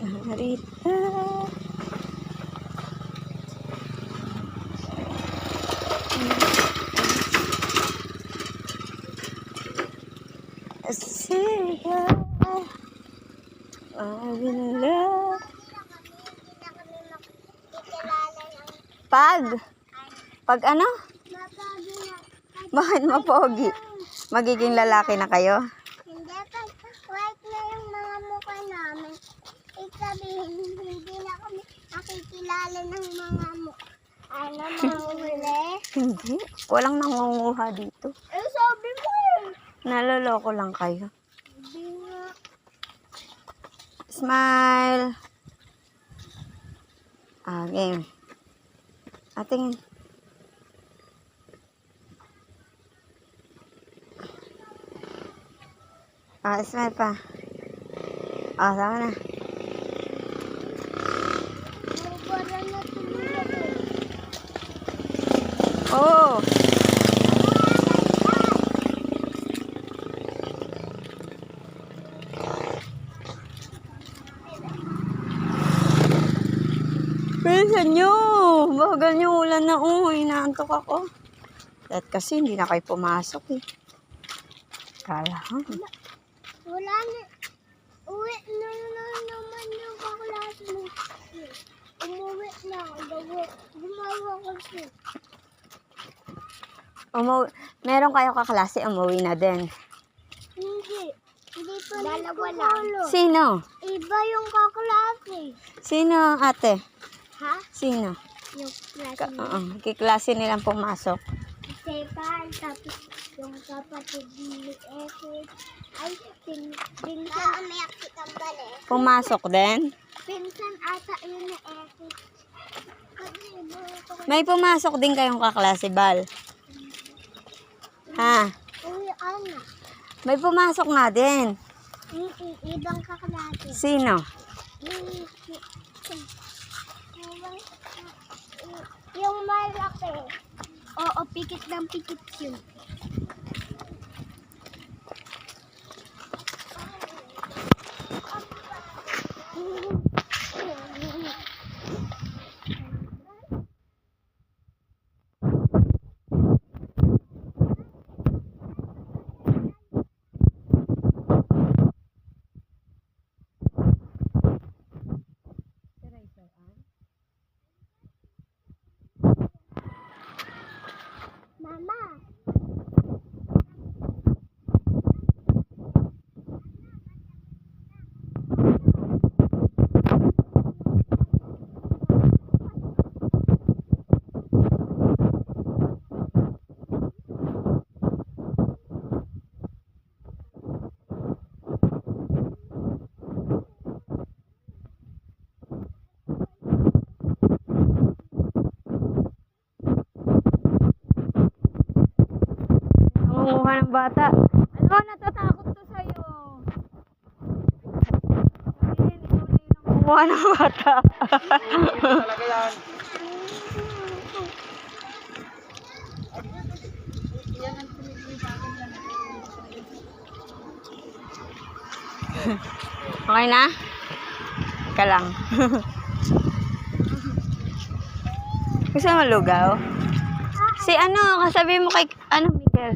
Rita. Siya. I will love. Pag ano? Bakit mapogi? Magiging lalaki na kayo? Hindi, pag white na yung mga mukha namin, sabihin, hindi na kami nakikilala ng mga mukha. Ano, mahuli? Hindi. Walang nangunguha dito. Eh, sabi mo eh. Naloloko lang kayo. Hindi nga. Smile. Game. Tingin. Smile pa. Sama na. Para na tumulog eh. Oh! Bilisan nyo! Bagal nyo, ulan na. Inaantok ako. At kasi hindi na kayo pumasok eh. Kala ha? Wala na. Uwi na naman yung kaklase mo. Umuwi na. Gumawa kasi. Meron kayo kaklase, umuwi na din. Hindi. Hindi pa dalawa lang. Sino? Iba yung kaklase. Sino ate? Ha? Sino? Yung klase mo. Kiklase nilang pumasok. Stefan, tapos yung kapatid ni Ethel. Ay, pinsan. Umiyak si Kambal eh. Pumasok din? Pinsan ata yun ni Ethel. May pumasok din kayong kaklase, Bal? Ha? Uy, ano? May pumasok nga din. Ibang kaklase. Sino? Yung malaki. Oo, pikit ng pikit yun. Mama. Nangunguha ng bata. Ano, natatakot to sa'yo. Nangunguha ng bata. Talaga yan. Okay na? Ika lang. Gusto mo lugaw? Si ano, kasabi mo kay, Miguel?